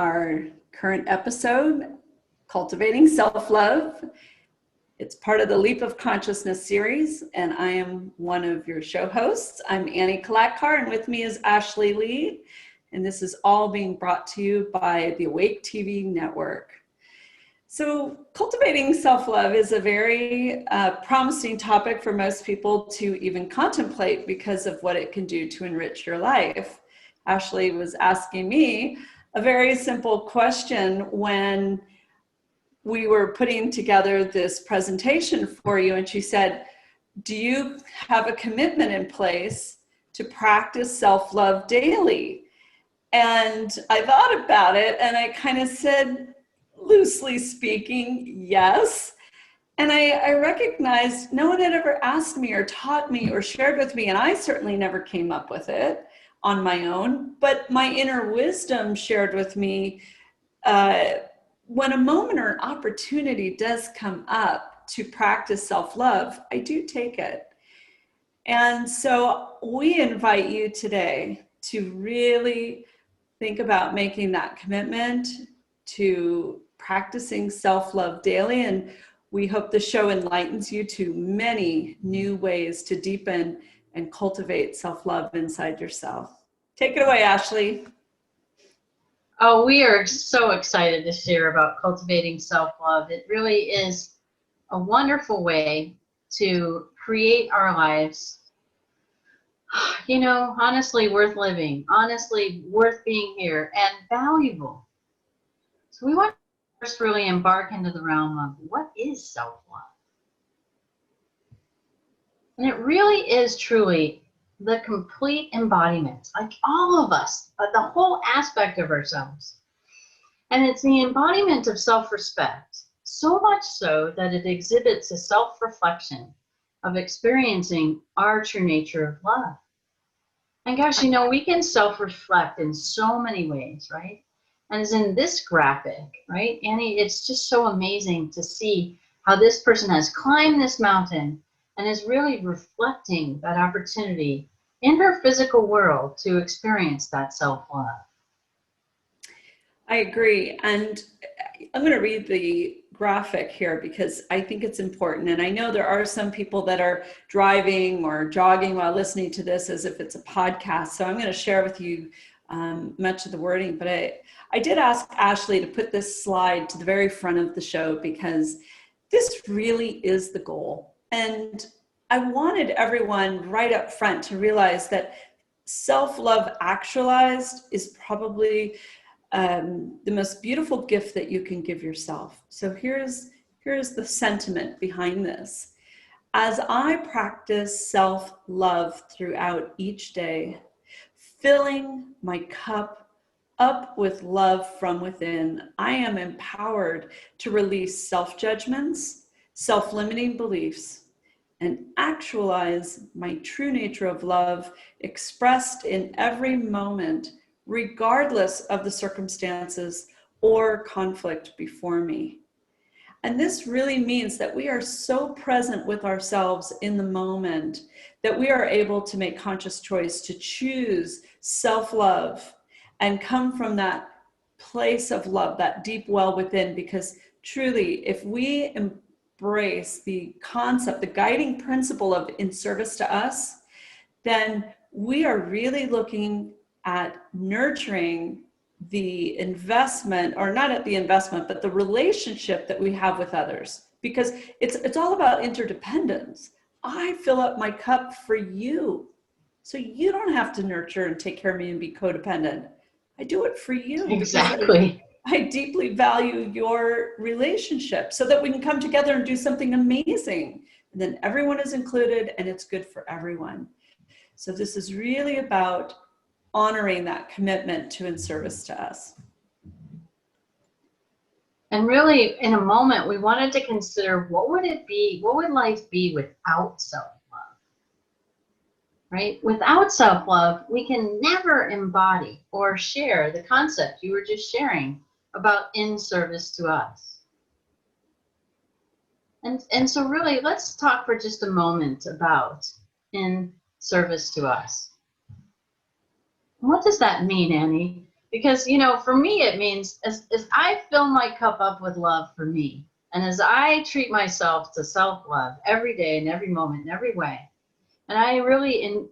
our current episode, Cultivating Self-Love. It's part of the Leap of Consciousness series, and I am one of your show hosts. I'm Annie Kalakar, and with me is Ashley Lee, and this is all being brought to you by the Awake TV network. So cultivating self-love is a very promising topic for most people to even contemplate because of what it can do to enrich your life. Ashley was asking me a very simple question when we were putting together this presentation for you, and she said, do you have a commitment in place to practice self-love daily? And I thought about it, and I kind of said, loosely speaking, yes. And I recognized no one had ever asked me or taught me or shared with me, and I certainly never came up with it on my own, but my inner wisdom shared with me when a moment or an opportunity does come up to practice self-love, I do take it. And so we invite you today to really think about making that commitment to practicing self-love daily. And we hope the show enlightens you to many new ways to deepen and cultivate self-love inside yourself. Take it away, Ashley. Oh, we are so excited to share about cultivating self-love. It really is a wonderful way to create our lives, you know, honestly worth living, honestly worth being here, and valuable. So we want to first really embark into the realm of what is self-love. And it really is truly the complete embodiment, like all of us, the whole aspect of ourselves. And it's the embodiment of self-respect, so much so that it exhibits a self-reflection of experiencing our true nature of love. And gosh, you know, we can self-reflect in so many ways, right? And as in this graphic, right, Annie, it's just so amazing to see how this person has climbed this mountain and is really reflecting that opportunity in her physical world to experience that self-love. I agree. And I'm going to read the graphic here because I think it's important. And I know there are some people that are driving or jogging while listening to this as if it's a podcast. So I'm going to share with you much of the wording. But I did ask Ashley to put this slide to the very front of the show because this really is the goal. And I wanted everyone right up front to realize that self-love actualized is probably the most beautiful gift that you can give yourself. So here's the sentiment behind this. As I practice self-love throughout each day, filling my cup up with love from within, I am empowered to release self-judgments, self-limiting beliefs, and actualize my true nature of love expressed in every moment, regardless of the circumstances or conflict before me. And this really means that we are so present with ourselves in the moment that we are able to make conscious choice to choose self-love and come from that place of love, that deep well within, because truly, if we embrace the concept, the guiding principle of in service to us, then we are really looking at nurturing the investment, or not at the investment, but the relationship that we have with others, because it's all about interdependence. I fill up my cup for you, so you don't have to nurture and take care of me and be codependent. I do it for you. Exactly. I deeply value your relationship so that we can come together and do something amazing. And then everyone is included and it's good for everyone. So this is really about honoring that commitment to in service to us. And really, in a moment, we wanted to consider what would life be without self-love? Right? Without self-love, we can never embody or share the concept you were just sharing about in service to us. And so really, let's talk for just a moment about in service to us. What does that mean, Annie? Because, for me, it means as I fill my cup up with love for me, and as I treat myself to self-love every day and every moment in every way, and I really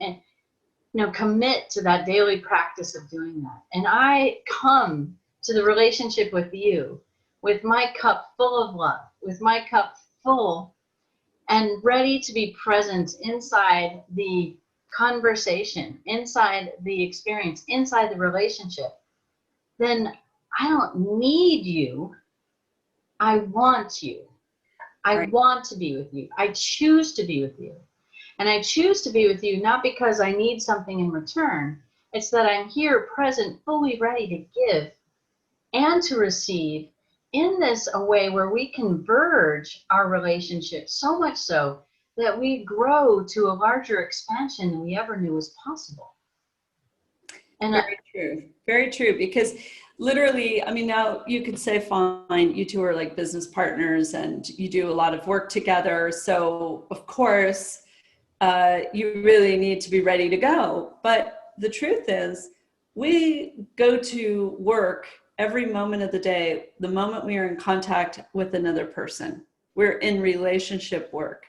commit to that daily practice of doing that, and I come to the relationship with you with my cup full of love, with my cup full and ready to be present inside the conversation, inside the experience, inside the relationship, then I don't need you. I want you. I Right. want to be with you. I choose to be with you. And I choose to be with you not because I need something in return. It's that I'm here present, fully ready to give and to receive in this a way where we converge our relationship so much so that we grow to a larger expansion than we ever knew was possible. And Very true. Very true. Because literally, I mean, now you could say, fine, you two are like business partners and you do a lot of work together. So, of course, you really need to be ready to go. But the truth is, we go to work every moment of the day, the moment we are in contact with another person. We're in relationship work.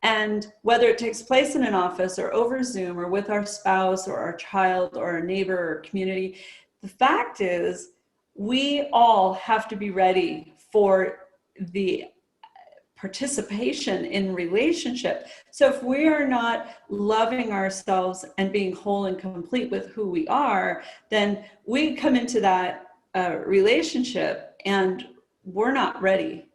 And whether it takes place in an office or over Zoom or with our spouse or our child or a neighbor or community, the fact is we all have to be ready for the participation in relationship. So if we are not loving ourselves and being whole and complete with who we are, then we come into that relationship and we're not ready.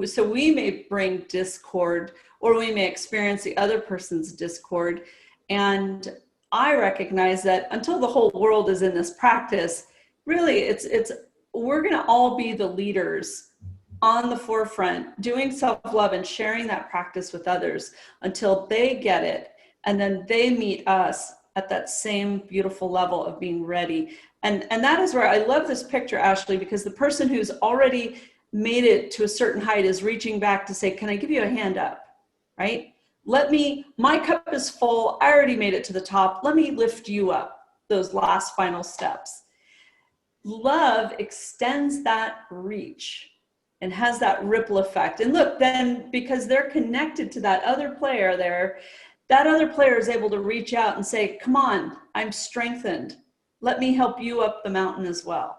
So we may bring discord, or we may experience the other person's discord. And I recognize that until the whole world is in this practice, really it's we're going to all be the leaders on the forefront, doing self-love and sharing that practice with others until they get it. And then they meet us at that same beautiful level of being ready. And that is where I love this picture, Ashley, because the person who's already made it to a certain height is reaching back to say, can I give you a hand up, right? My cup is full. I already made it to the top. Let me lift you up, those last final steps. Love extends that reach and has that ripple effect. And look, then because they're connected to that other player there, that other player is able to reach out and say, come on, I'm strengthened. Let me help you up the mountain as well.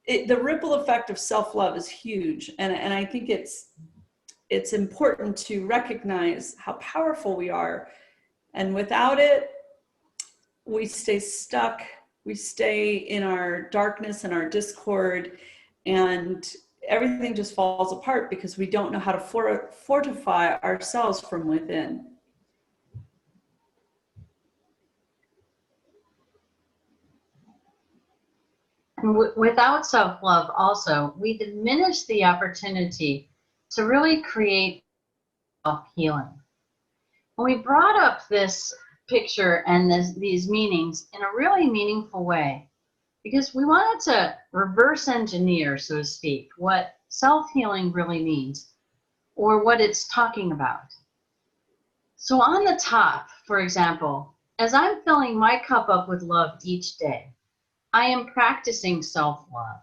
The ripple effect of self-love is huge. And I think it's important to recognize how powerful we are. And without it, we stay stuck. We stay in our darkness and our discord, and everything just falls apart because we don't know how to fortify ourselves from within. And without self-love also, we diminish the opportunity to really create self-healing. When we brought up this picture and these meanings in a really meaningful way, because we wanted to reverse engineer, so to speak, what self-healing really means or what it's talking about. So on the top, for example, as I'm filling my cup up with love each day, I am practicing self-love.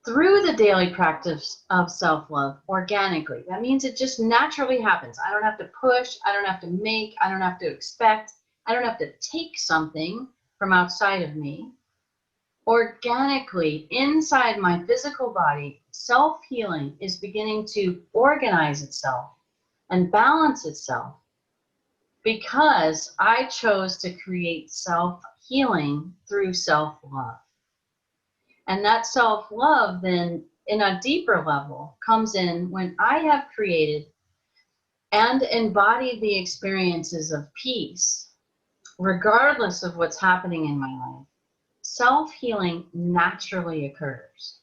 Through the daily practice of self-love organically. That means it just naturally happens. I don't have to push, I don't have to make, I don't have to expect, I don't have to take something from outside of me. Organically, inside my physical body, self-healing is beginning to organize itself and balance itself because I chose to create self-healing through self-love. And that self-love then, in a deeper level, comes in when I have created and embodied the experiences of peace, regardless of what's happening in my life. Self-healing naturally occurs.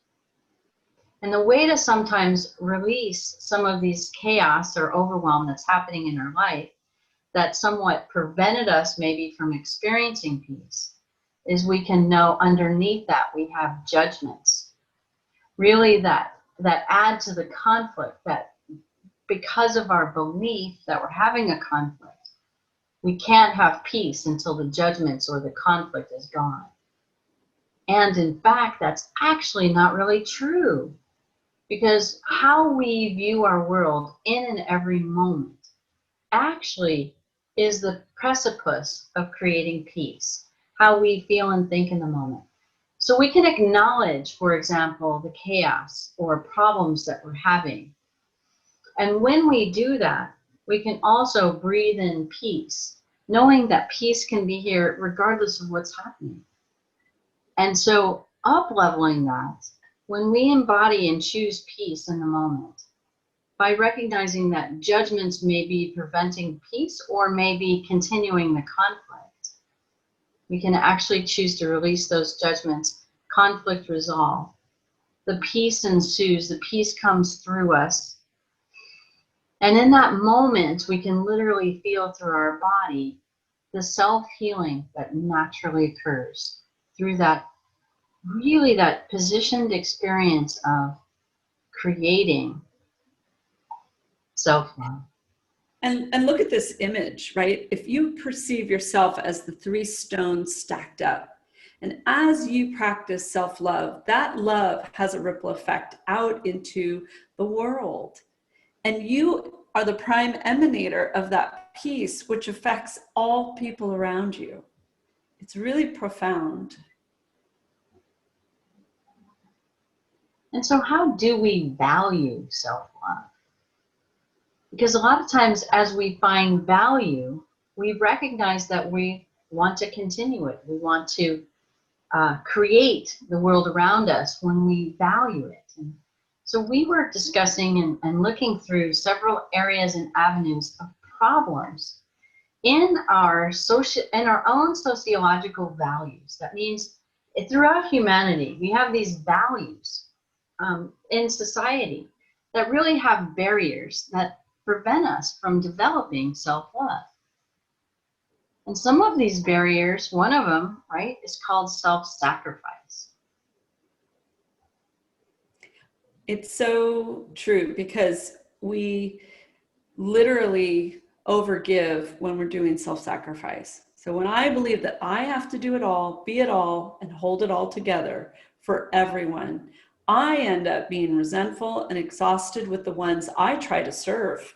And the way to sometimes release some of these chaos or overwhelm that's happening in our life that somewhat prevented us maybe from experiencing peace is we can know underneath that we have judgments. Really that add to the conflict, that because of our belief that we're having a conflict, we can't have peace until the judgments or the conflict is gone. And in fact, that's actually not really true, because how we view our world in and every moment actually is the precipice of creating peace, how we feel and think in the moment. So we can acknowledge, for example, the chaos or problems that we're having. And when we do that, we can also breathe in peace, knowing that peace can be here regardless of what's happening. And so up-leveling that, when we embody and choose peace in the moment, by recognizing that judgments may be preventing peace or may be continuing the conflict, we can actually choose to release those judgments, conflict resolve. The peace ensues, the peace comes through us. And in that moment, we can literally feel through our body the self-healing that naturally occurs through that, really that positioned experience of creating self-love. And look at this image, right? If you perceive yourself as the three stones stacked up, and as you practice self-love, that love has a ripple effect out into the world. And you are the prime emanator of that peace, which affects all people around you. It's really profound. And so how do we value self-love? Because a lot of times as we find value, we recognize that we want to continue it. We want to create the world around us when we value it. And so we were discussing and looking through several areas and avenues of problems in our own sociological values. That means throughout humanity, we have these values in society that really have barriers that prevent us from developing self-love. And some of these barriers, one of them, right, is called self-sacrifice. It's so true, because we literally overgive when we're doing self-sacrifice. So when I believe that I have to do it all, be it all, and hold it all together for everyone, I end up being resentful and exhausted with the ones I try to serve.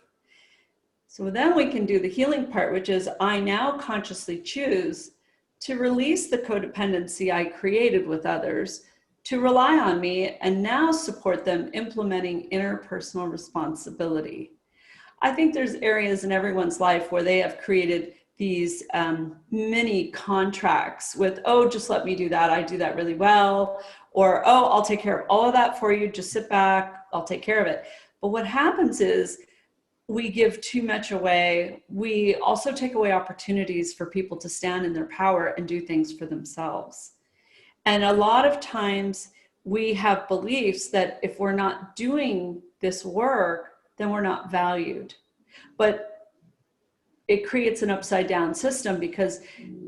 So then we can do the healing part, which is I now consciously choose to release the codependency I created with others, to rely on me, and now support them implementing interpersonal responsibility. I think there's areas in everyone's life where they have created these mini contracts with, oh, just let me do that. I do that really well. Or, oh, I'll take care of all of that for you. Just sit back. I'll take care of it. But what happens is we give too much away. We also take away opportunities for people to stand in their power and do things for themselves. And a lot of times we have beliefs that if we're not doing this work, then we're not valued. But it creates an upside down system, because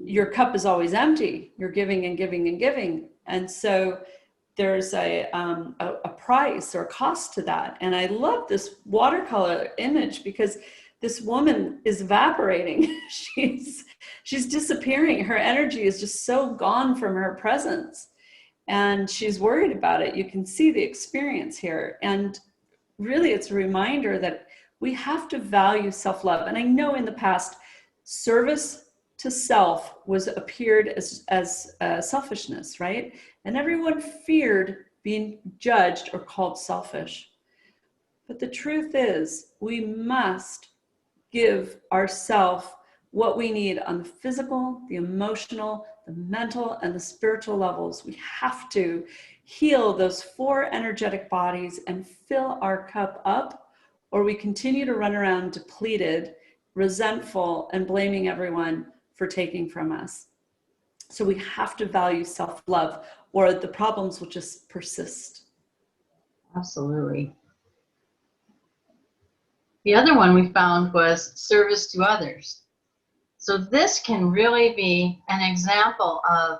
your cup is always empty. You're giving and giving and giving. And so there's a price or a cost to that. And I love this watercolor image, because this woman is evaporating. she's disappearing. Her energy is just so gone from her presence. And she's worried about it. You can see the experience here. And really, it's a reminder that we have to value self-love. And I know in the past, service to self was appeared as selfishness, right? And everyone feared being judged or called selfish. But the truth is, we must give ourselves what we need on the physical, the emotional, the mental, and the spiritual levels. We have to heal those four energetic bodies and fill our cup up, or we continue to run around depleted, resentful, and blaming everyone for taking from us. So we have to value self-love, or the problems will just persist. Absolutely. The other one we found was service to others. So this can really be an example of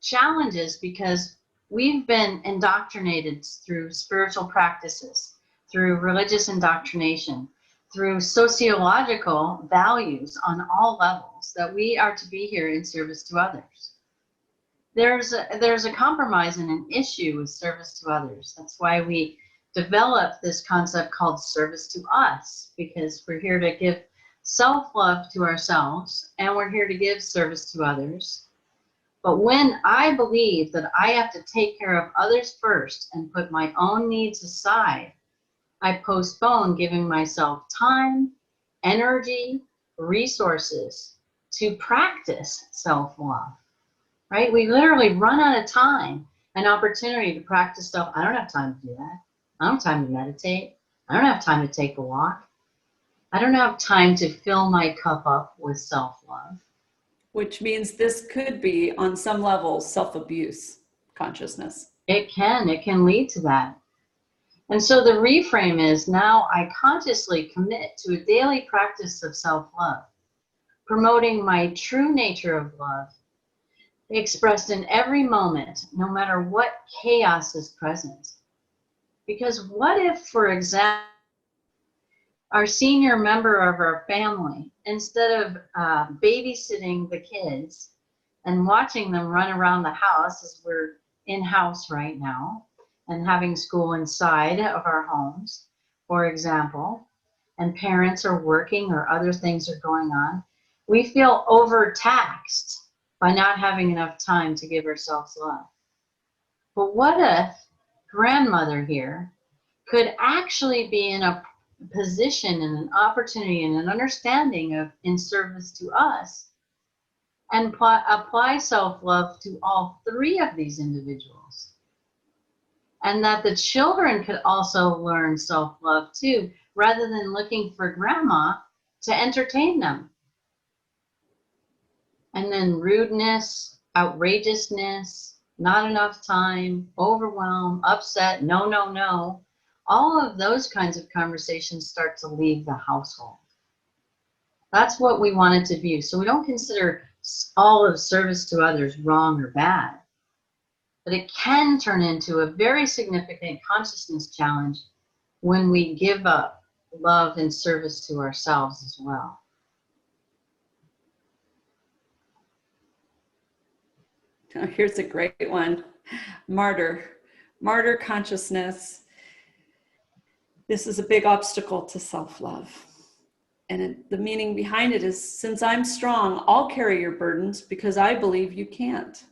challenges, because we've been indoctrinated through spiritual practices, through religious indoctrination, through sociological values on all levels, that we are to be here in service to others. there's a compromise and an issue with service to others. That's why we developed this concept called service to us, because we're here to give self-love to ourselves and we're here to give service to others. But when I believe that I have to take care of others first and put my own needs aside, I postpone giving myself time, energy, resources to practice self-love, right? We literally run out of time and opportunity to practice self. I don't have time to do that. I don't have time to meditate. I don't have time to take a walk. I don't have time to fill my cup up with self-love. Which means this could be, on some level, self-abuse consciousness. It can lead to that. And so the reframe is, now I consciously commit to a daily practice of self-love, promoting my true nature of love, expressed in every moment, no matter what chaos is present. Because what if, for example, our senior member of our family, instead of babysitting the kids and watching them run around the house, as we're in-house right now, and having school inside of our homes, for example, and parents are working or other things are going on, we feel overtaxed by not having enough time to give ourselves love. But what if grandmother here could actually be in a position and an opportunity and an understanding of in service to us, and apply self-love to all three of these individuals? And that the children could also learn self-love too, rather than looking for grandma to entertain them. And then rudeness, outrageousness, not enough time, overwhelm, upset, no, no, no. All of those kinds of conversations start to leave the household. That's what we want it to be. So we don't consider all of service to others wrong or bad. But it can turn into a very significant consciousness challenge when we give up love and service to ourselves as well. Oh, here's a great one. Martyr consciousness. This is a big obstacle to self-love. And the meaning behind it is, since I'm strong, I'll carry your burdens because I believe you can't.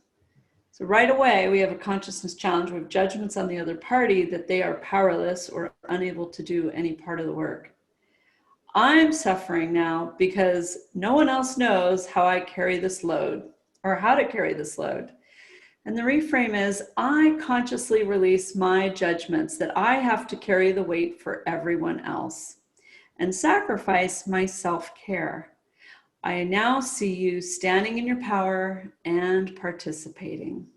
So right away, we have a consciousness challenge with judgments on the other party that they are powerless or unable to do any part of the work. I'm suffering now because no one else knows how I carry this load or how to carry this load. And the reframe is, I consciously release my judgments that I have to carry the weight for everyone else and sacrifice my self-care. I now see you standing in your power and participating.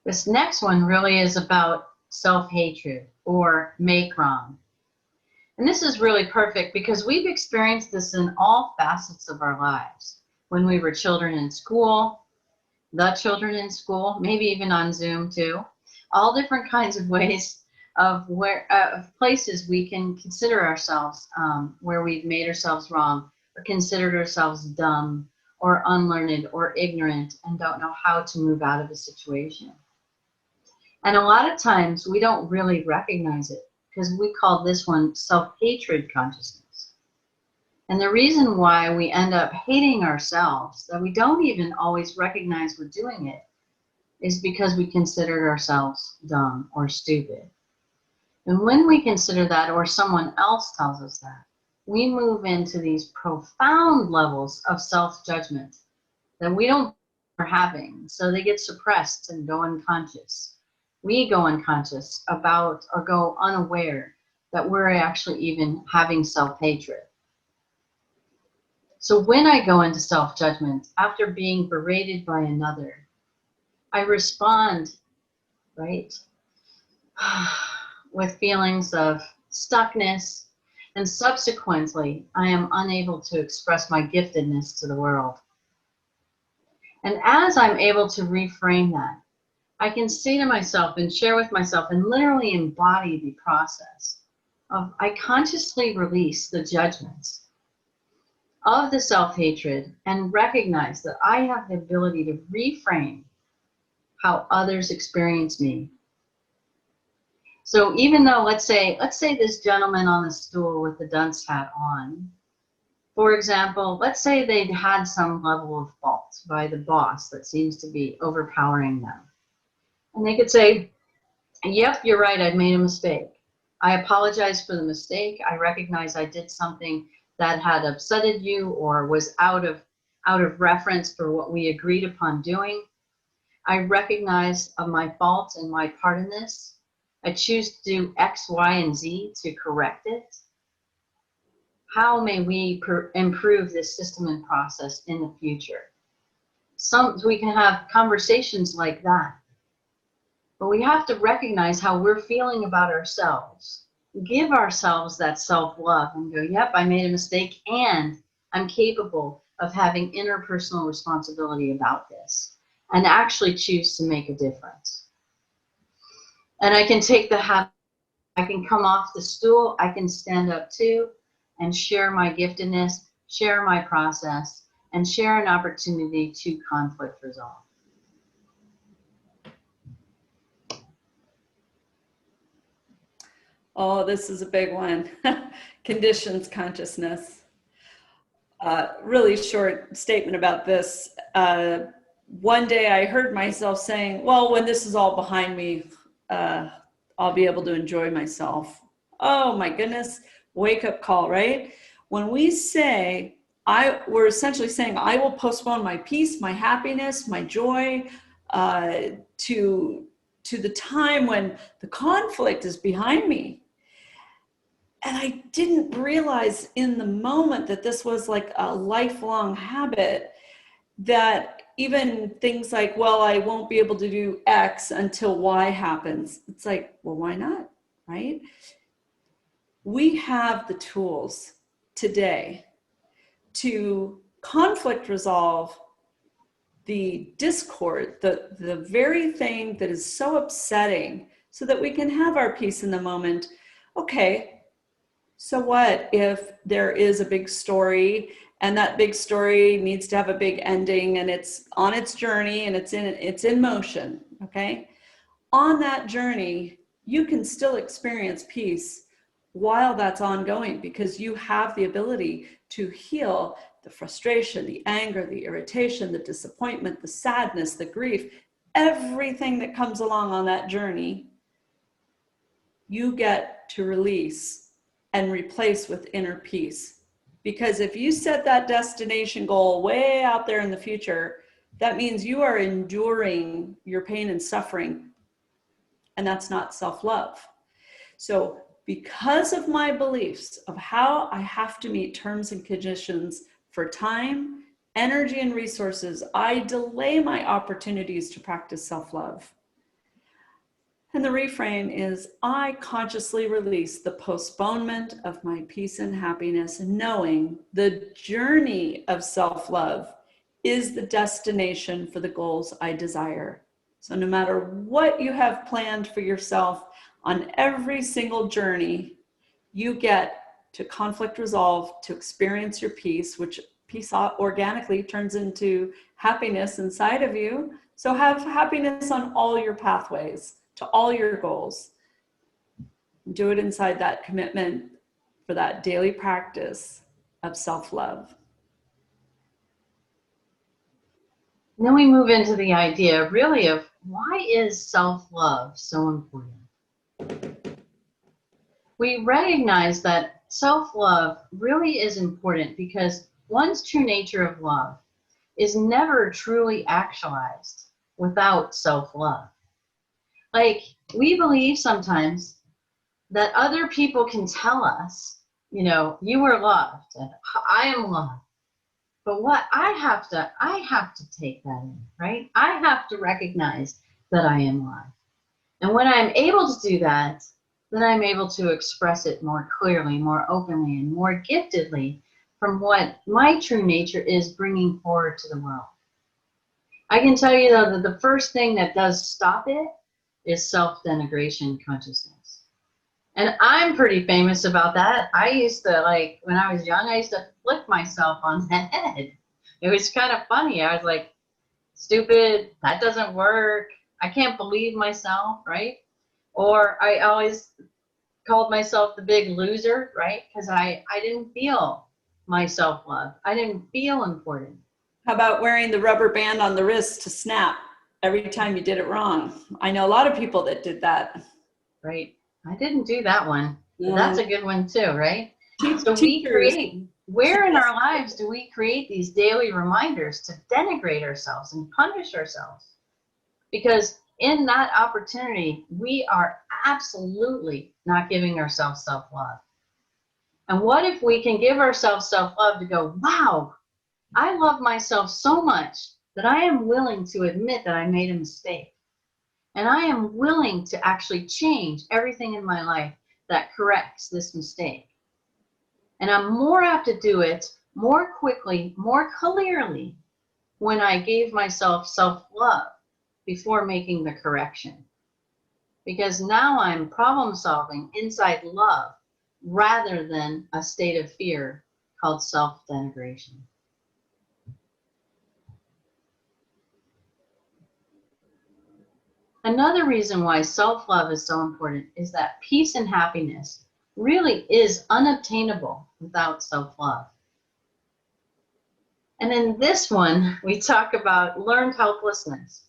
This next one really is about self-hatred or make wrong. And this is really perfect because we've experienced this in all facets of our lives. When we were children in school, the children in school, maybe even on Zoom too, all different kinds of ways of places we can consider ourselves where we've made ourselves wrong or considered ourselves dumb or unlearned or ignorant and don't know how to move out of a situation. And a lot of times we don't really recognize it because we call this one self-hatred consciousness. And the reason why we end up hating ourselves, that we don't even always recognize we're doing it, is because we considered ourselves dumb or stupid. And when we consider that, or someone else tells us that, we move into these profound levels of self-judgment that we don't are having. So they get suppressed and go unconscious. We go unconscious about or go unaware that we're actually even having self-hatred. So when I go into self-judgment after being berated by another, I respond, right, with feelings of stuckness, and subsequently I am unable to express my giftedness to the world. And as I'm able to reframe that, I can say to myself and share with myself and literally embody the process of, I consciously release the judgments. of the self-hatred and recognize that I have the ability to reframe how others experience me. So even though, let's say this gentleman on the stool with the dunce hat on, for example, let's say they'd had some level of fault by the boss that seems to be overpowering them. And they could say, yep, you're right, I've made a mistake. I apologize for the mistake. I recognize I did something that had upsetted you or was out of reference for what we agreed upon doing. I recognize of my fault and my part in this. I choose to do X, Y, and Z to correct it. How may we improve this system and process in the future? We can have conversations like that. But we have to recognize how we're feeling about ourselves. Give ourselves that self-love and go, yep, I made a mistake and I'm capable of having interpersonal responsibility about this and actually choose to make a difference. And I can take the habit, I can come off the stool, I can stand up too and share my giftedness, share my process, and share an opportunity to conflict resolve. Oh, this is a big one. Conditions consciousness. Really short statement about this. One day I heard myself saying, well, when this is all behind me, I'll be able to enjoy myself. Oh my goodness, wake up call, right? When we say, we're essentially saying, I will postpone my peace, my happiness, my joy to the time when the conflict is behind me. And I didn't realize in the moment that this was like a lifelong habit, that even things like, well, I won't be able to do X until Y happens. It's like, well, why not, right? We have the tools today to conflict resolve the discord, the very thing that is so upsetting, so that we can have our peace in the moment. Okay, so what if there is a big story and that big story needs to have a big ending and it's on its journey and it's in motion, okay? On that journey, you can still experience peace while that's ongoing, because you have the ability to heal the frustration, the anger, the irritation, the disappointment, the sadness, the grief, everything that comes along on that journey, you get to release and replace with inner peace. Because if you set that destination goal way out there in the future, that means you are enduring your pain and suffering, and that's not self-love. So because of my beliefs of how I have to meet terms and conditions for time, energy, and resources, I delay my opportunities to practice self-love. And the refrain is, I consciously release the postponement of my peace and happiness, knowing the journey of self-love is the destination for the goals I desire. So no matter what you have planned for yourself on every single journey, you get to conflict resolve, to experience your peace, which peace organically turns into happiness inside of you. So have happiness on all your pathways to all your goals. Do it inside that commitment for that daily practice of self-love. Then we move into the idea really of, why is self-love so important? We recognize that self-love really is important because one's true nature of love is never truly actualized without self-love. Like, we believe sometimes that other people can tell us, you know, you are loved and I am loved. But what I have to take that in, right? I have to recognize that I am loved. And when I'm able to do that, then I'm able to express it more clearly, more openly, and more giftedly from what my true nature is bringing forward to the world. I can tell you though that the first thing that does stop it is self-denigration consciousness. And I'm pretty famous about that. I used to, like, when I was young, I used to flick myself on the head. It was kind of funny. I was like, stupid, that doesn't work. I can't believe myself, right? Or I always called myself the big loser, right? Because I didn't feel my self-love. I didn't feel important. How about wearing the rubber band on the wrist to snap every time you did it wrong? I know a lot of people that did that. Right? I didn't do that one, but that's No. a good one too, right? So we Teachers create, where in our lives do we create these daily reminders to denigrate ourselves and punish ourselves? Because in that opportunity, we are absolutely not giving ourselves self-love. And what if we can give ourselves self-love to go, wow, I love myself so much that I am willing to admit that I made a mistake. And I am willing to actually change everything in my life that corrects this mistake. And I'm more apt to do it more quickly, more clearly when I gave myself self-love before making the correction. Because now I'm problem solving inside love rather than a state of fear called self-denigration. Another reason why self-love is so important is that peace and happiness really is unobtainable without self-love. And in this one, we talk about learned helplessness.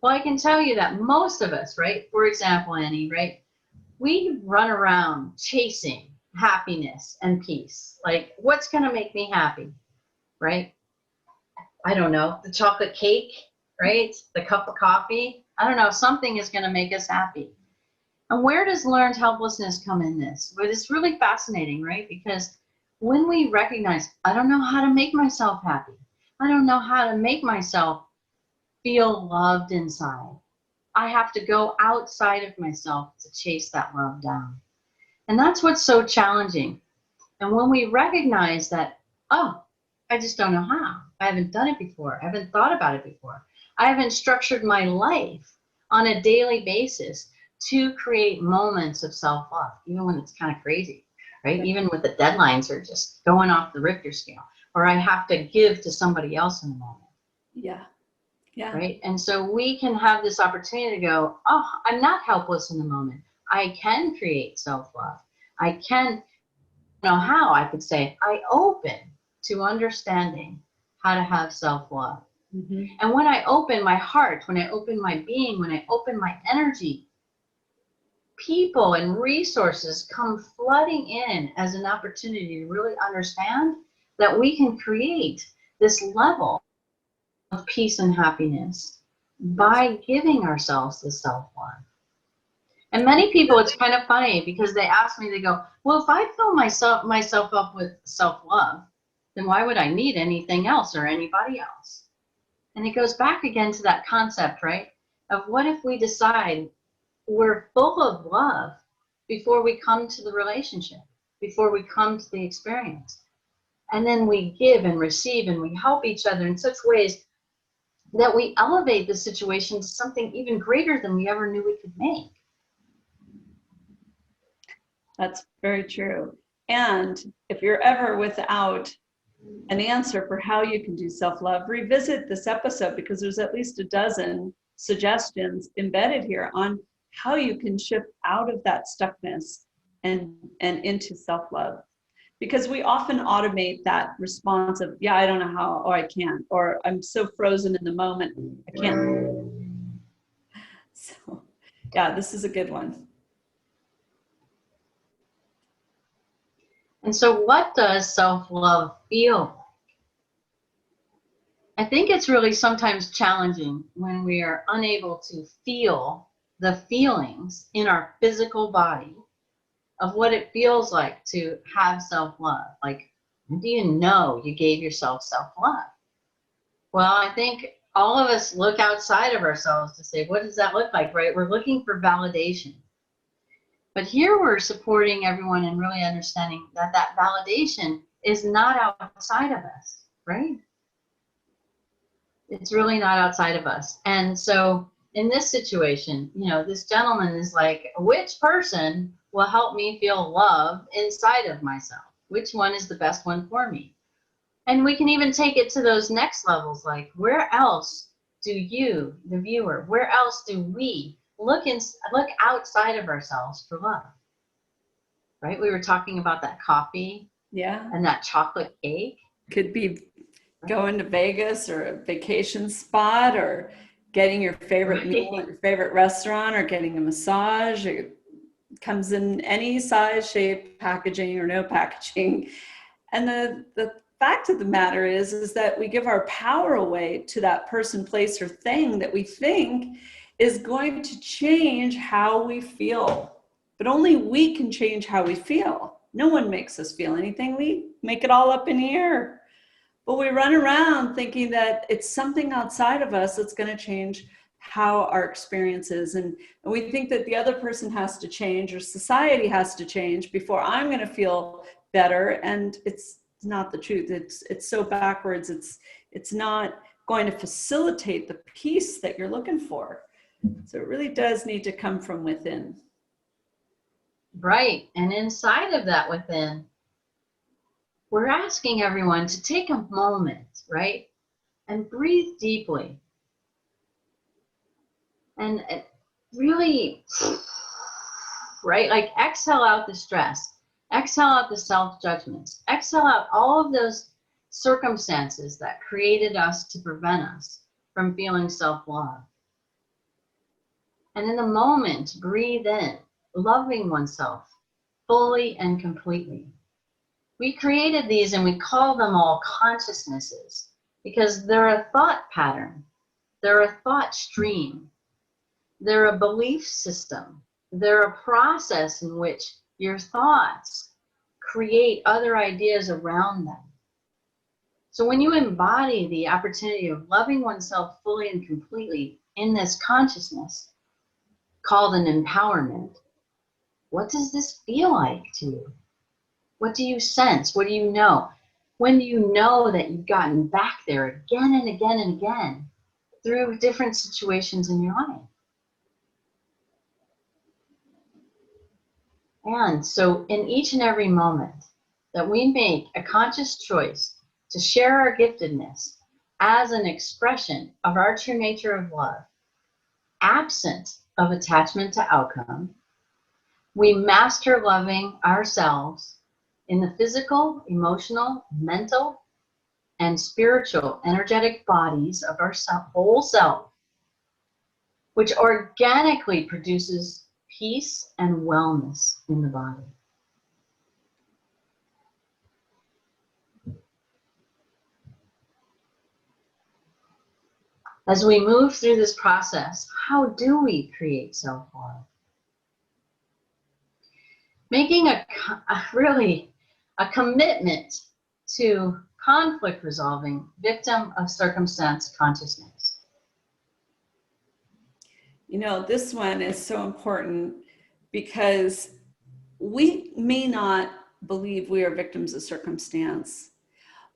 Well, I can tell you that most of us, right? For example, Annie, right? We run around chasing happiness and peace. Like, what's going to make me happy, right? I don't know, the chocolate cake, right? The cup of coffee. I don't know, something is going to make us happy. And where does learned helplessness come in this? Well, it's really fascinating, right? Because when we recognize, I don't know how to make myself happy. I don't know how to make myself feel loved inside. I have to go outside of myself to chase that love down. And that's what's so challenging. And when we recognize that, oh, I just don't know how. I haven't done it before. I haven't thought about it before. I haven't structured my life on a daily basis to create moments of self-love, even when it's kind of crazy, right? Even with the deadlines are just going off the Richter scale, or I have to give to somebody else in the moment. Yeah. Yeah. Right? And so we can have this opportunity to go, oh, I'm not helpless in the moment. I can create self-love. I can know how. I could say, I open to understanding how to have self-love. Mm-hmm. And when I open my heart, when I open my being, when I open my energy, people and resources come flooding in as an opportunity to really understand that we can create this level of peace and happiness by giving ourselves the self-love. And many people, it's kind of funny because they ask me, they go, well, if I fill myself up with self-love, then why would I need anything else or anybody else? And it goes back again to that concept, right? Of what if we decide we're full of love before we come to the relationship, before we come to the experience. And then we give and receive and we help each other in such ways that we elevate the situation to something even greater than we ever knew we could make. That's very true. And if you're ever without an answer for how you can do self-love, revisit this episode because there's at least a dozen suggestions embedded here on how you can shift out of that stuckness and into self-love. Because we often automate that response of, yeah, I don't know how, or I can't, or I'm so frozen in the moment, I can't. So, yeah, this is a good one. And so what does self-love feel like? I think it's really sometimes challenging when we are unable to feel the feelings in our physical body of what it feels like to have self-love. Like, do you know you gave yourself self-love? Well, I think all of us look outside of ourselves to say, what does that look like, right? We're looking for validation. But here we're supporting everyone and really understanding that that validation is not outside of us, right? It's really not outside of us. And so in this situation, you know, this gentleman is like, which person will help me feel love inside of myself? Which one is the best one for me? And we can even take it to those next levels, like where else do you, the viewer, where else do we look outside of ourselves for love? Right? We were talking about that coffee, Yeah. and that chocolate cake. Could be going to Vegas or a vacation spot, or getting your favorite meal at your favorite restaurant, or getting a massage. It comes in any size, shape, packaging or no packaging. And the fact of the matter is that we give our power away to that person, place, or thing that we think is going to change how we feel. But only we can change how we feel. No one makes us feel anything. We make it all up in the air. But we run around thinking that it's something outside of us that's going to change how our experience is. And we think that the other person has to change, or society has to change before I'm going to feel better. And it's not the truth. It's so backwards. It's not going to facilitate the peace that you're looking for. So it really does need to come from within. Right. And inside of that within, we're asking everyone to take a moment, right? And breathe deeply. And really, right? Like exhale out the stress, exhale out the self-judgments, exhale out all of those circumstances that created us to prevent us from feeling self-love. And in the moment, breathe in, loving oneself fully and completely. We created these and we call them all consciousnesses because they're a thought pattern, they're a thought stream, they're a belief system, they're a process in which your thoughts create other ideas around them. So when you embody the opportunity of loving oneself fully and completely in this consciousness called an empowerment, what does this feel like to you? What do you sense? What do you know? When do you know that you've gotten back there again and again and again through different situations in your life? And so in each and every moment that we make a conscious choice to share our giftedness as an expression of our true nature of love, absent of attachment to outcome, we master loving ourselves in the physical, emotional, mental, and spiritual energetic bodies of our whole self, which organically produces peace and wellness in the body. As we move through this process, how do we create self-love? Making a commitment to conflict resolving, victim of circumstance consciousness. You know, this one is so important because we may not believe we are victims of circumstance,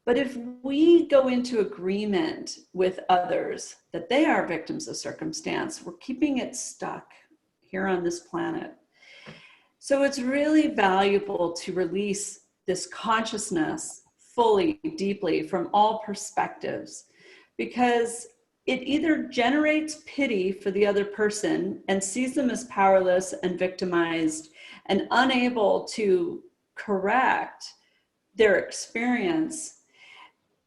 but if we go into agreement with others that they are victims of circumstance, we're keeping it stuck here on this planet. So it's really valuable to release this consciousness fully, deeply, from all perspectives, because it either generates pity for the other person and sees them as powerless and victimized and unable to correct their experience.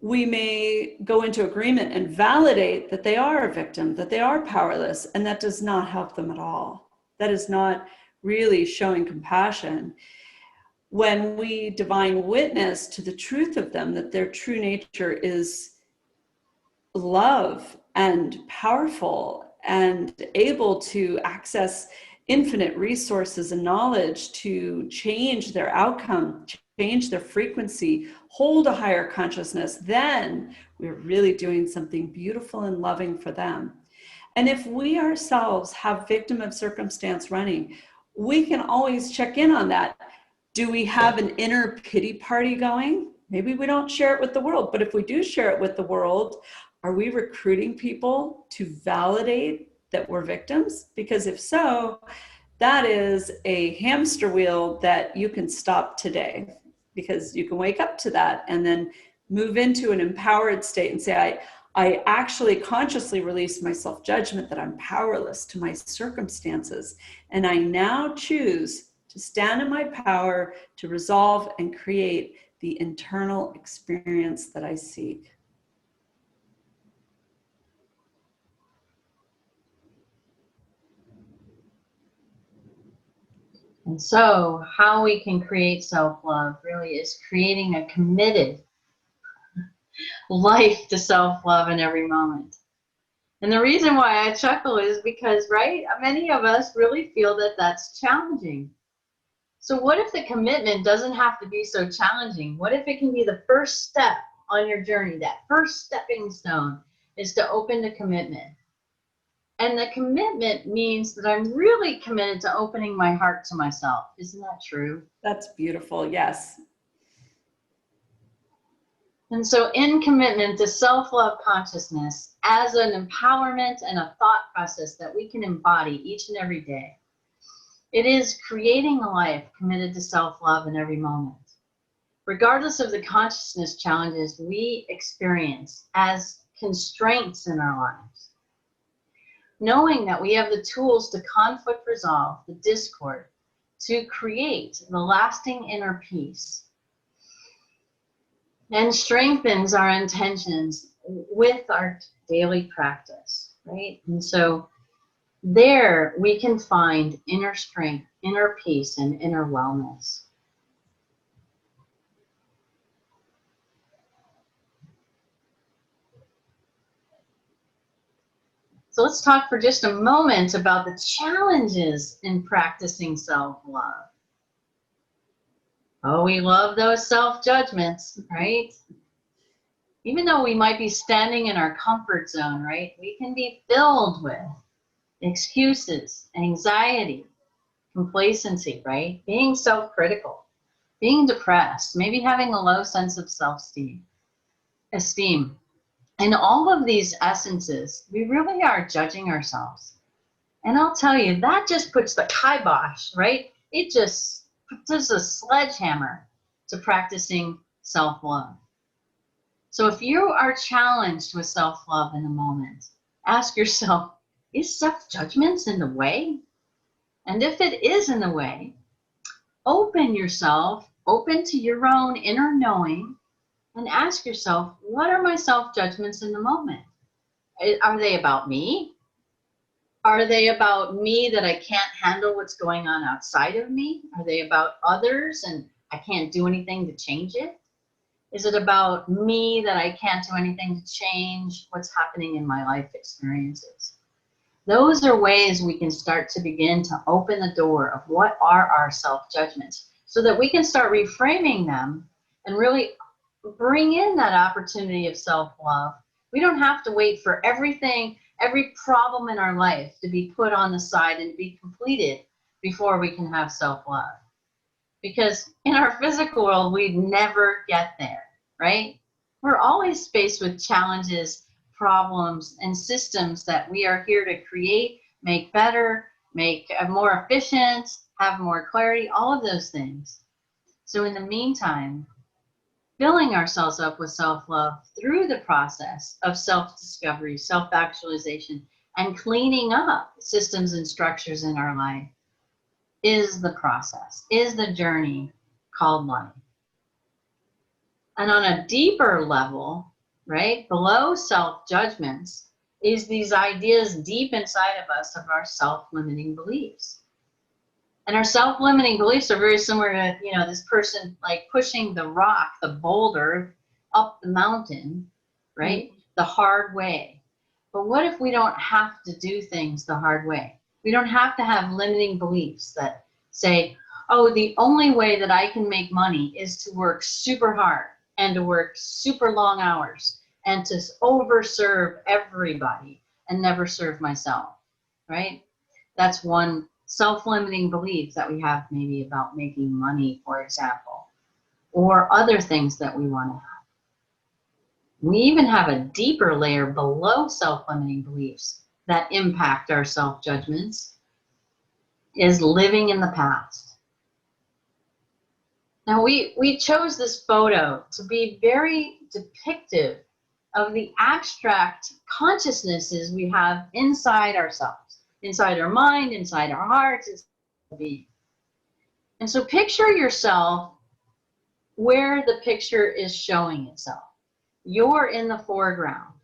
We may go into agreement and validate that they are a victim, that they are powerless, and that does not help them at all. That is not really showing compassion. When we divine witness to the truth of them, that their true nature is love and powerful and able to access infinite resources and knowledge to change their outcome, change their frequency, hold a higher consciousness, then we're really doing something beautiful and loving for them. And if we ourselves have victim of circumstance running, we can always check in on that. Do we have an inner pity party going? Maybe we don't share it with the world, but if we do share it with the world, are we recruiting people to validate that we're victims? Because if so, that is a hamster wheel that you can stop today, because you can wake up to that and then move into an empowered state and say, I actually consciously release my self-judgment that I'm powerless to my circumstances. And I now choose to stand in my power to resolve and create the internal experience that I seek. And so how we can create self-love really is creating a committed life to self-love in every moment. And the reason why I chuckle is because, right, many of us really feel that that's challenging. So what if the commitment doesn't have to be so challenging? What if it can be the first step on your journey? That first stepping stone is to open the commitment. And the commitment means that I'm really committed to opening my heart to myself. Isn't that true? That's beautiful. Yes. And so in commitment to self-love consciousness as an empowerment and a thought process that we can embody each and every day, it is creating a life committed to self-love in every moment, regardless of the consciousness challenges we experience as constraints in our lives. Knowing that we have the tools to conflict resolve the discord, to create the lasting inner peace, and strengthens our intentions with our daily practice, right? And so there we can find inner strength, inner peace, and inner wellness. So let's talk for just a moment about the challenges in practicing self-love. Oh, we love those self-judgments, right? Even though we might be standing in our comfort zone, right? We can be filled with excuses, anxiety, complacency, right? Being self-critical, being depressed, maybe having a low sense of self-esteem. And all of these essences, we really are judging ourselves. And I'll tell you, that just puts the kibosh, right? It just puts a sledgehammer to practicing self-love. So if you are challenged with self-love in the moment, ask yourself, is self-judgment in the way? And if it is in the way, open yourself, open to your own inner knowing, and ask yourself, what are my self-judgments in the moment? Are they about me? Are they about me that I can't handle what's going on outside of me? Are they about others and I can't do anything to change it? Is it about me that I can't do anything to change what's happening in my life experiences? Those are ways we can start to begin to open the door of what are our self-judgments so that we can start reframing them and really bring in that opportunity of self-love. We don't have to wait for everything, every problem in our life to be put on the side and be completed before we can have self-love. Because in our physical world, we never get there, right? We're always faced with challenges, problems, and systems that we are here to create, make better, make more efficient, have more clarity, all of those things. So in the meantime, filling ourselves up with self-love through the process of self-discovery, self-actualization, and cleaning up systems and structures in our life is the process, is the journey called life. And on a deeper level, right, below self-judgments, is these ideas deep inside of us of our self-limiting beliefs. And our self-limiting beliefs are very similar to, you know, this person like pushing the rock, the boulder up the mountain, right? The hard way. But what if we don't have to do things the hard way? We don't have to have limiting beliefs that say, oh, the only way that I can make money is to work super hard and to work super long hours and to overserve everybody and never serve myself, right? That's one self-limiting belief that we have maybe about making money, for example, or other things that we want to have. We even have a deeper layer below self-limiting beliefs that impact our self-judgments. is living in the past. Now we chose this photo to be very depictive of the abstract consciousnesses we have inside ourselves, inside our mind, inside our hearts, inside our being. And so picture yourself where the picture is showing itself. You're in the foreground.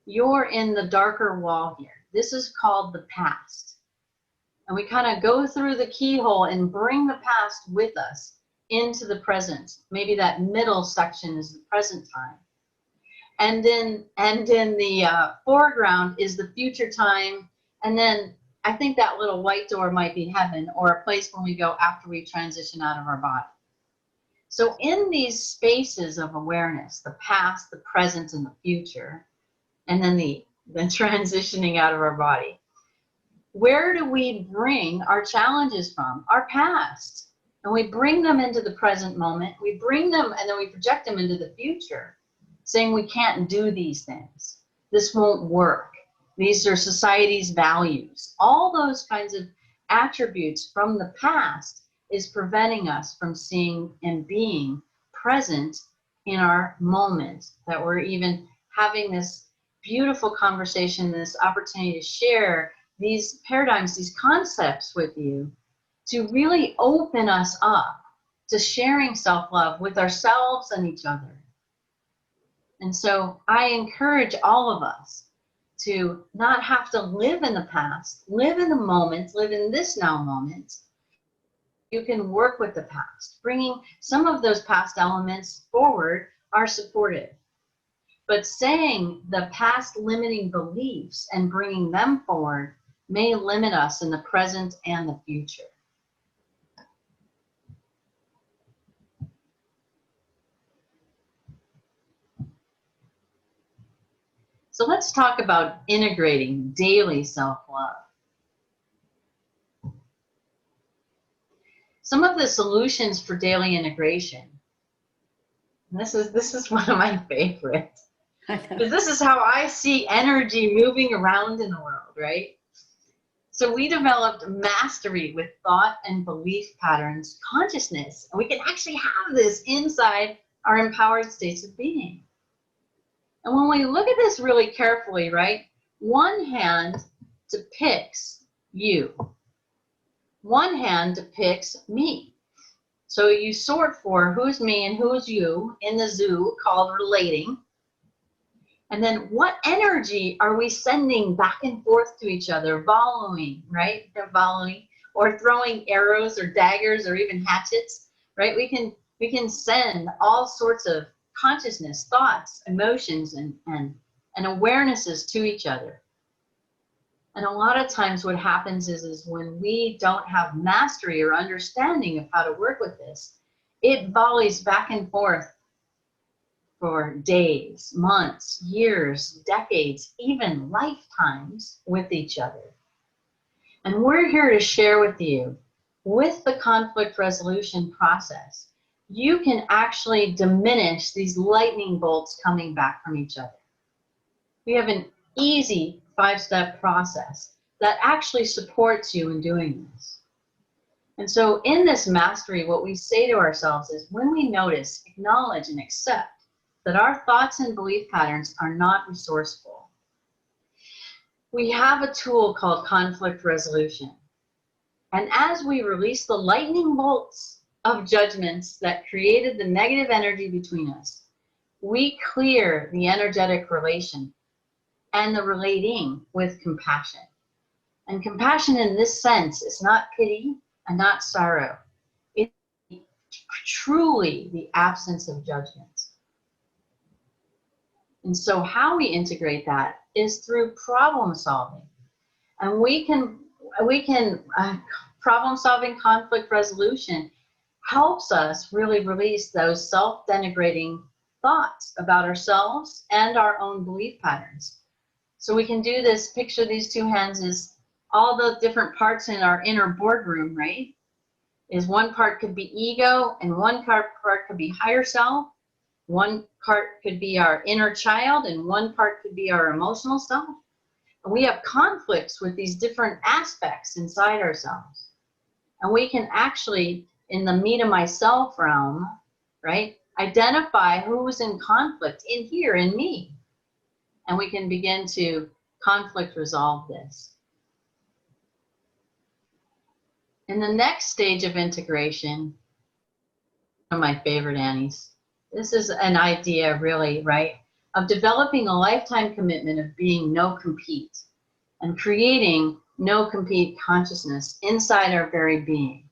You're in the darker wall here. This is called the past. And we kind of go through the keyhole and bring the past with us into the present. Maybe that middle section is the present time. And in the foreground is the future time. And then I think that little white door might be heaven, or a place where we go after we transition out of our body. So in these spaces of awareness, the past, the present, and the future, and then the transitioning out of our body, where do we bring our challenges from? Our past. And we bring them into the present moment. We bring them and then we project them into the future, saying we can't do these things. This won't work. These are society's values. All those kinds of attributes from the past is preventing us from seeing and being present in our moment, that we're even having this beautiful conversation, this opportunity to share these paradigms, these concepts with you, to really open us up to sharing self-love with ourselves and each other. And so I encourage all of us to not have to live in the past, live in the moment, live in this now moment. You can work with the past. Bringing some of those past elements forward are supportive. But saying the past limiting beliefs and bringing them forward may limit us in the present and the future. So let's talk about integrating daily self-love. Some of the solutions for daily integration. This is one of my favorites. Because this is how I see energy moving around in the world, right? So we developed mastery with thought and belief patterns, consciousness, and we can actually have this inside our empowered states of being. And when we look at this really carefully, right, one hand depicts you. One hand depicts me. So you sort for who's me and who's you in the zoo called relating. And then what energy are we sending back and forth to each other, volleying, right? They're volleying, or throwing arrows or daggers or even hatchets, right? We can send all sorts of consciousness, thoughts, emotions, and awarenesses to each other. And a lot of times what happens is when we don't have mastery or understanding of how to work with this, it volleys back and forth for days, months, years, decades, even lifetimes with each other. And we're here to share with you, with the conflict resolution process, you can actually diminish these lightning bolts coming back from each other. We have an easy 5-step process that actually supports you in doing this. And so in this mastery, what we say to ourselves is, when we notice, acknowledge, and accept that our thoughts and belief patterns are not resourceful, we have a tool called conflict resolution. And as we release the lightning bolts of judgments that created the negative energy between us, we clear the energetic relation and the relating with compassion. And compassion in this sense is not pity and not sorrow. It's truly the absence of judgment. And so how we integrate that is through problem solving. And we can problem solving, conflict resolution helps us really release those self-denigrating thoughts about ourselves and our own belief patterns. So we can do this, picture these two hands as all the different parts in our inner boardroom, right? Is one part could be ego, and one part could be higher self. One part could be our inner child, and one part could be our emotional self. And we have conflicts with these different aspects inside ourselves. And we can actually, in the me to myself realm, right, identify who's in conflict in here, in me. And we can begin to conflict resolve this. In the next stage of integration, one of my favorite, Annies, this is an idea really, right, of developing a lifetime commitment of being no compete and creating no compete consciousness inside our very being.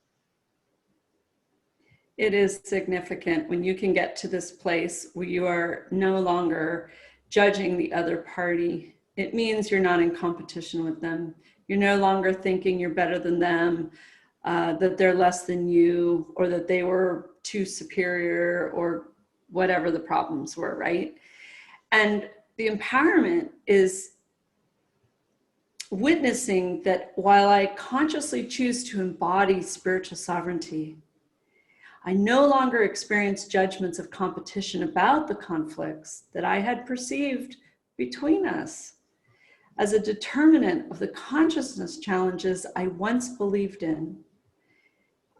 It is significant when you can get to this place where you are no longer judging the other party. It means you're not in competition with them. You're no longer thinking you're better than them, that they're less than you, or that they were too superior, or whatever the problems were, right? And the empowerment is witnessing that while I consciously choose to embody spiritual sovereignty, I no longer experience judgments of competition about the conflicts that I had perceived between us as a determinant of the consciousness challenges I once believed in.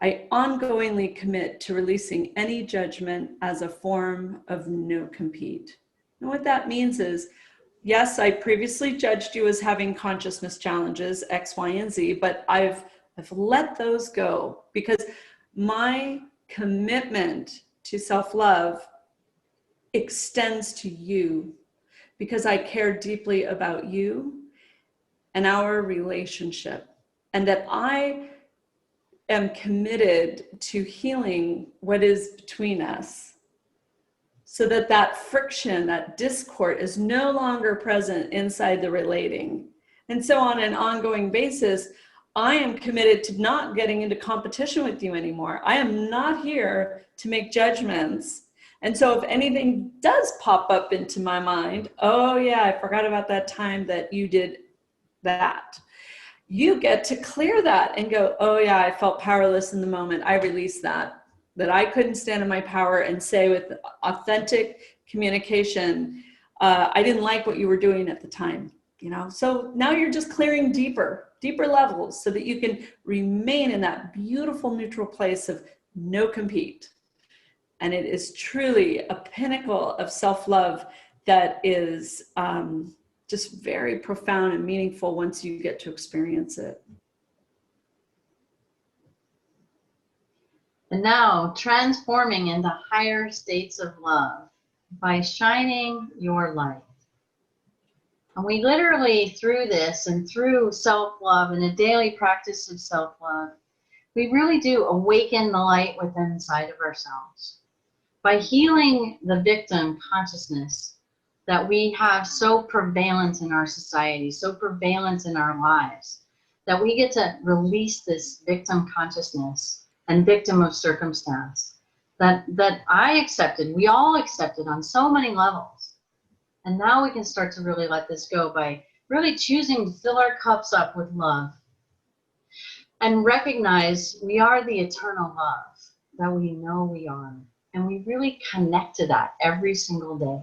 I ongoingly commit to releasing any judgment as a form of no compete. And what that means is, yes, I previously judged you as having consciousness challenges, X, Y, and Z, but I've let those go because my commitment to self-love extends to you because I care deeply about you and our relationship, and that I am committed to healing what is between us so that that friction, that discord is no longer present inside the relating. And so on an ongoing basis, I am committed to not getting into competition with you anymore. I am not here to make judgments. And so if anything does pop up into my mind, oh yeah, I forgot about that time that you did that. You get to clear that and go, oh yeah, I felt powerless in the moment. I released that I couldn't stand in my power and say with authentic communication, I didn't like what you were doing at the time, you know? So now you're just clearing deeper levels so that you can remain in that beautiful neutral place of no compete. And it is truly a pinnacle of self-love that is just very profound and meaningful once you get to experience it. And now transforming into higher states of love by shining your light. And we literally, through this and through self-love and a daily practice of self-love, we really do awaken the light within inside of ourselves. By healing the victim consciousness that we have so prevalent in our society, so prevalent in our lives, that we get to release this victim consciousness and victim of circumstance that I accepted, we all accepted on so many levels. And now we can start to really let this go by really choosing to fill our cups up with love and recognize we are the eternal love that we know we are. And we really connect to that every single day.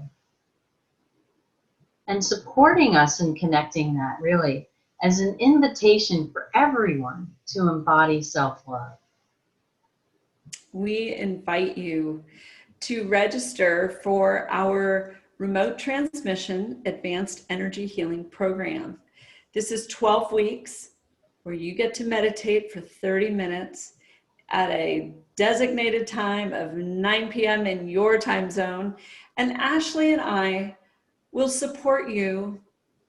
And supporting us in connecting that really as an invitation for everyone to embody self-love. We invite you to register for our remote transmission advanced energy healing program. This is 12 weeks where you get to meditate for 30 minutes at a designated time of 9 p.m. in your time zone. And Ashley and I will support you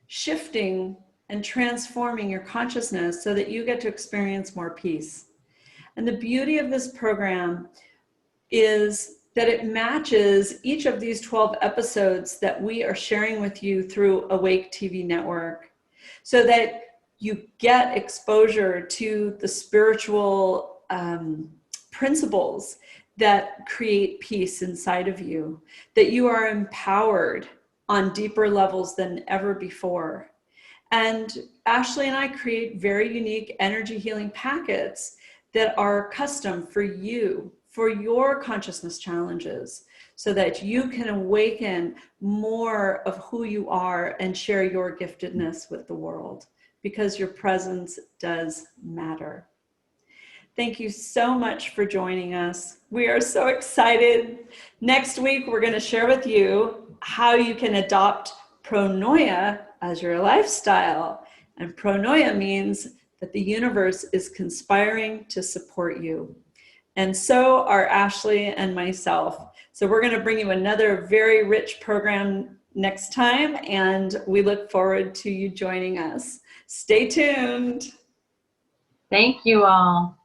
shifting and transforming your consciousness so that you get to experience more peace. And the beauty of this program is that it matches each of these 12 episodes that we are sharing with you through Awake TV Network, so that you get exposure to the spiritual principles that create peace inside of you, that you are empowered on deeper levels than ever before. And Ashley and I create very unique energy healing packets that are custom for you, for your consciousness challenges, so that you can awaken more of who you are and share your giftedness with the world, because your presence does matter. Thank you so much for joining us. We are so excited. Next week, we're going to share with you how you can adopt pronoia as your lifestyle. And pronoia means that the universe is conspiring to support you. And so are Ashley and myself. So we're going to bring you another very rich program next time, and we look forward to you joining us. Stay tuned. Thank you all.